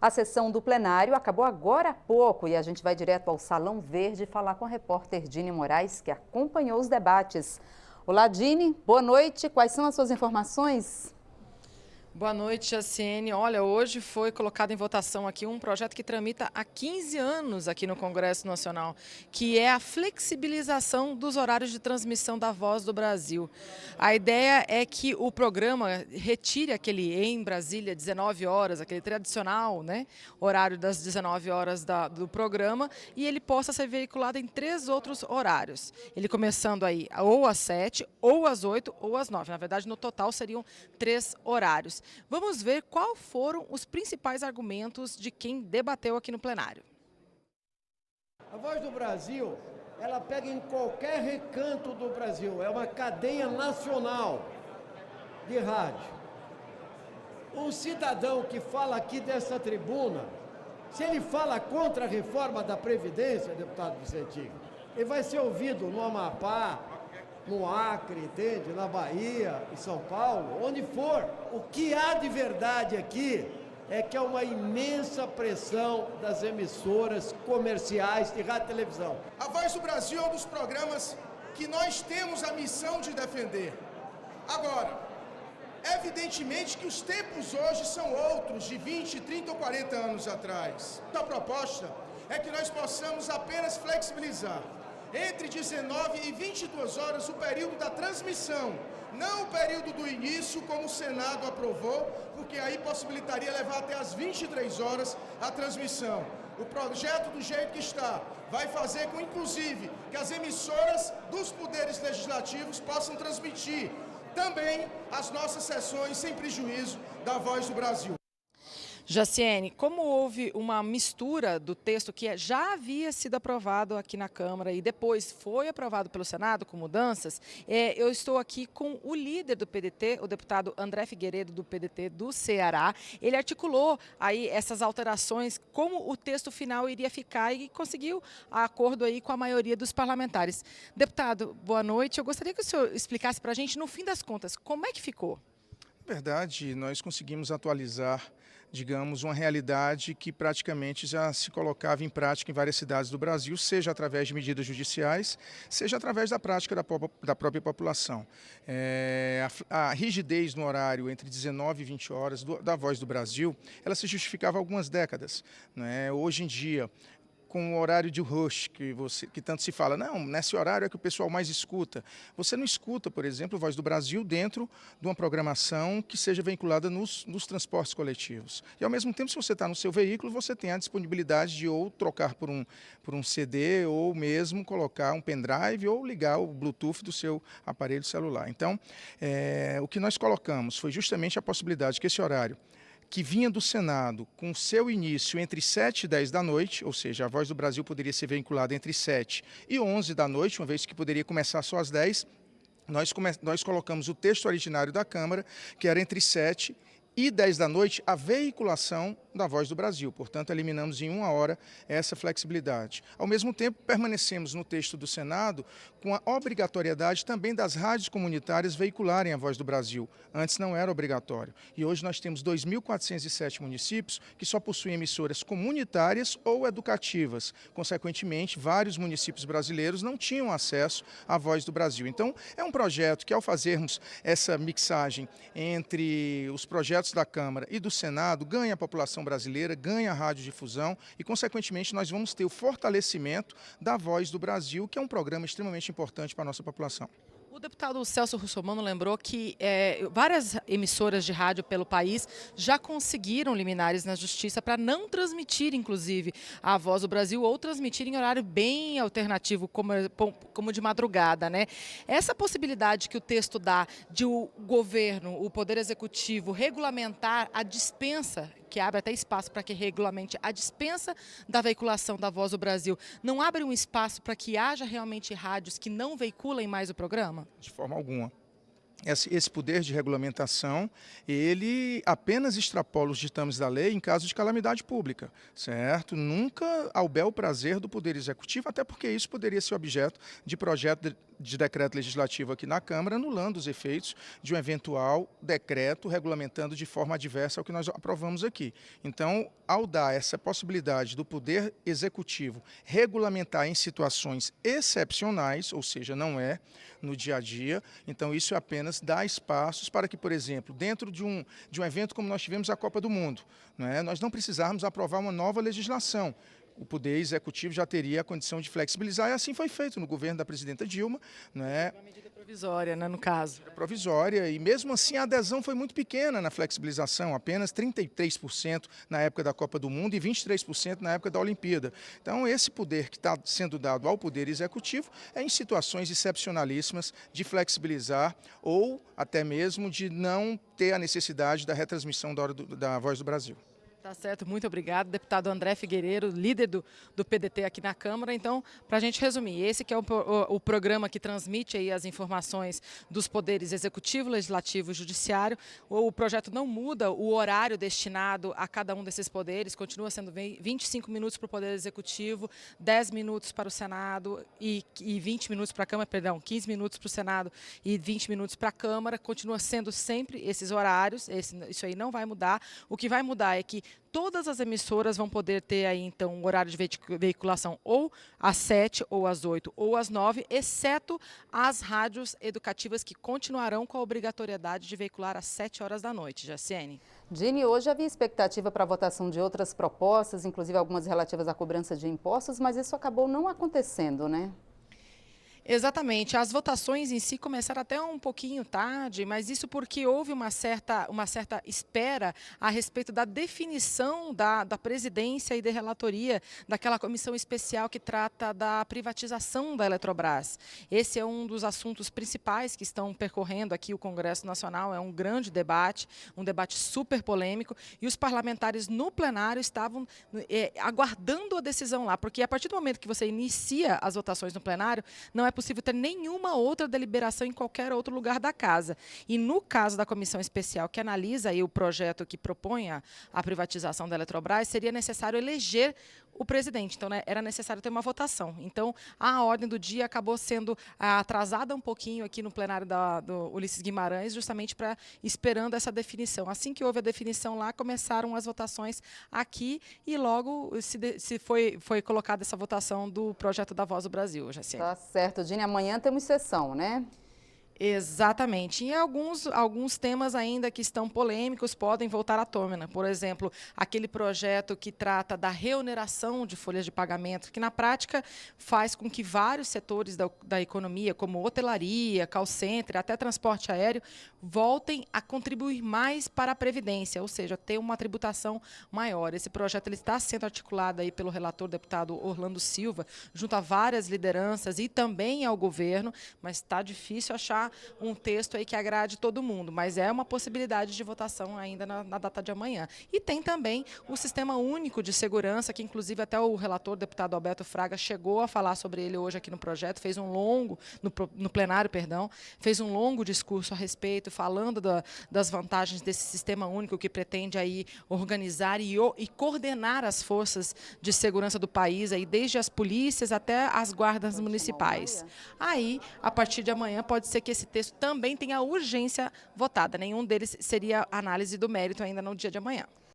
A sessão do plenário acabou agora há pouco e a gente vai direto ao Salão Verde falar com a repórter Dini Moraes, que acompanhou os debates. Olá, Dini, boa noite. Quais são as suas informações? Boa noite, Jaciene. Olha, hoje foi colocado em votação aqui um projeto que tramita há 15 anos aqui no Congresso Nacional, que é a flexibilização dos horários de transmissão da Voz do Brasil. A ideia é que o programa retire aquele em Brasília, 19 horas, aquele tradicional, né, horário das 19 horas do programa, e ele possa ser veiculado em 3 outros horários. Ele começando aí ou às 7, ou às 8, ou às 9. Na verdade, no total seriam 3 horários. Vamos ver quais foram os principais argumentos de quem debateu aqui no plenário. A Voz do Brasil, ela pega em qualquer recanto do Brasil, é uma cadeia nacional de rádio. Um cidadão que fala aqui dessa tribuna, se ele fala contra a reforma da Previdência, deputado Vicentinho, ele vai ser ouvido no Amapá, no Acre, entende? Na Bahia, em São Paulo, onde for. O que há de verdade aqui é que há uma imensa pressão das emissoras comerciais de rádio e televisão. A Voz do Brasil é um dos programas que nós temos a missão de defender. Agora, evidentemente que os tempos hoje são outros, de 20, 30 ou 40 anos atrás. A proposta é que nós possamos apenas flexibilizar entre 19 e 22 horas o período da transmissão, não o período do início, como o Senado aprovou, porque aí possibilitaria levar até as 23 horas a transmissão. O projeto, do jeito que está, vai fazer com, inclusive, que as emissoras dos poderes legislativos possam transmitir também as nossas sessões sem prejuízo da Voz do Brasil. Jaciene, como houve uma mistura do texto que já havia sido aprovado aqui na Câmara e depois foi aprovado pelo Senado com mudanças, eu estou aqui com o líder do PDT, o deputado André Figueiredo, do PDT do Ceará. Ele articulou aí essas alterações, como o texto final iria ficar e conseguiu acordo aí com a maioria dos parlamentares. Deputado, boa noite. Eu gostaria que o senhor explicasse para a gente, no fim das contas, como é que ficou? Na verdade, nós conseguimos atualizar, digamos, uma realidade que praticamente já se colocava em prática em várias cidades do Brasil, seja através de medidas judiciais, seja através da prática da própria população. A rigidez no horário entre 19 e 20 horas da Voz do Brasil, ela se justificava há algumas décadas, né? Hoje em dia, com o horário de rush, que tanto se fala, não, nesse horário é que o pessoal mais escuta. Você não escuta, por exemplo, Voz do Brasil dentro de uma programação que seja vinculada nos transportes coletivos. E, ao mesmo tempo, se você está no seu veículo, você tem a disponibilidade de ou trocar por um CD, ou mesmo colocar um pendrive, ou ligar o Bluetooth do seu aparelho celular. Então, o que nós colocamos foi justamente a possibilidade que esse horário, que vinha do Senado com seu início entre 7 e 10 da noite, ou seja, a Voz do Brasil poderia ser vinculada entre 7 e 11 da noite, uma vez que poderia começar só às 10, nós colocamos o texto originário da Câmara, que era entre 7 e 10 da noite, a veiculação da Voz do Brasil. Portanto, eliminamos em 1 hora essa flexibilidade. Ao mesmo tempo, permanecemos no texto do Senado com a obrigatoriedade também das rádios comunitárias veicularem a Voz do Brasil. Antes não era obrigatório. E hoje nós temos 2.407 municípios que só possuem emissoras comunitárias ou educativas. Consequentemente, vários municípios brasileiros não tinham acesso à Voz do Brasil. Então, é um projeto que, ao fazermos essa mixagem entre os projetos da Câmara e do Senado, ganha a população brasileira, ganha a radiodifusão e, consequentemente, nós vamos ter o fortalecimento da Voz do Brasil, que é um programa extremamente importante para a nossa população. O deputado Celso Russomano lembrou que várias emissoras de rádio pelo país já conseguiram liminares na justiça para não transmitir, inclusive, a Voz do Brasil ou transmitir em horário bem alternativo, como de madrugada, né? Essa possibilidade que o texto dá de o governo, o Poder Executivo, regulamentar a dispensa, que abre até espaço para que regulamente a dispensa da veiculação da Voz do Brasil, não abre um espaço para que haja realmente rádios que não veiculem mais o programa? De forma alguma. Esse poder de regulamentação, ele apenas extrapola os ditames da lei em caso de calamidade pública, certo? Nunca ao bel prazer do Poder Executivo, até porque isso poderia ser objeto de projeto de decreto legislativo aqui na Câmara, anulando os efeitos de um eventual decreto regulamentando de forma adversa ao que nós aprovamos aqui. Então, ao dar essa possibilidade do Poder Executivo regulamentar em situações excepcionais, ou seja, não é no dia a dia, então isso apenas dá espaços para que, por exemplo, dentro de um evento como nós tivemos a Copa do Mundo, nós não precisarmos aprovar uma nova legislação. O Poder Executivo já teria a condição de flexibilizar, e assim foi feito no governo da presidenta Dilma. Uma medida provisória, no caso. Provisória, e mesmo assim a adesão foi muito pequena na flexibilização, apenas 33% na época da Copa do Mundo e 23% na época da Olimpíada. Então, esse poder que está sendo dado ao Poder Executivo é em situações excepcionalíssimas de flexibilizar ou até mesmo de não ter a necessidade da retransmissão da Voz do Brasil. Tá certo, muito obrigado. Deputado André Figueiredo, líder do PDT aqui na Câmara. Então, para a gente resumir, esse que é o programa que transmite aí as informações dos poderes executivo, legislativo e judiciário. O projeto não muda o horário destinado a cada um desses poderes, continua sendo 25 minutos para o Poder Executivo, 10 minutos para o Senado e 20 minutos para a Câmara, perdão, 15 minutos para o Senado e 20 minutos para a Câmara. Continua sendo sempre esses horários, isso aí não vai mudar. O que vai mudar é que todas as emissoras vão poder ter aí, então, um horário de veiculação ou às 7, ou às 8, ou às 9, exceto as rádios educativas que continuarão com a obrigatoriedade de veicular às 7 horas da noite. Jaciene. Dini, hoje havia expectativa para a votação de outras propostas, inclusive algumas relativas à cobrança de impostos, mas isso acabou não acontecendo, né? Exatamente. As votações em si começaram até um pouquinho tarde, mas isso porque houve uma certa espera a respeito da definição da presidência e da relatoria daquela comissão especial que trata da privatização da Eletrobras. Esse é um dos assuntos principais que estão percorrendo aqui o Congresso Nacional. É um grande debate, um debate super polêmico, e os parlamentares no plenário estavam aguardando a decisão lá, porque a partir do momento que você inicia as votações no plenário, não é possível ter nenhuma outra deliberação em qualquer outro lugar da casa. E no caso da comissão especial que analisa aí o projeto que propõe a privatização da Eletrobras, seria necessário eleger o presidente. Então, era necessário ter uma votação. Então, a ordem do dia acabou sendo atrasada um pouquinho aqui no plenário do Ulisses Guimarães, justamente para esperando essa definição. Assim que houve a definição lá, começaram as votações aqui e logo foi colocada essa votação do projeto da Voz do Brasil. Jaciene. Tá certo, Dini. Amanhã temos sessão, né? Exatamente. E alguns temas ainda que estão polêmicos podem voltar à tona. Por exemplo, aquele projeto que trata da reoneração de folhas de pagamento, que na prática faz com que vários setores da economia, como hotelaria, call center, até transporte aéreo, voltem a contribuir mais para a Previdência, ou seja, ter uma tributação maior. Esse projeto ele está sendo articulado aí pelo relator, deputado Orlando Silva, junto a várias lideranças e também ao governo, mas está difícil achar um texto aí que agrade todo mundo, mas é uma possibilidade de votação ainda na data de amanhã. E tem também o Sistema Único de Segurança, que inclusive até o relator, deputado Alberto Fraga, chegou a falar sobre ele hoje aqui no projeto, fez um longo, no plenário, perdão, fez um longo discurso a respeito, falando das vantagens desse Sistema Único que pretende aí organizar e coordenar as forças de segurança do país, aí, desde as polícias até as guardas municipais. Aí, a partir de amanhã, pode ser que esse texto também tenha urgência votada. Nenhum deles seria análise do mérito ainda no dia de amanhã.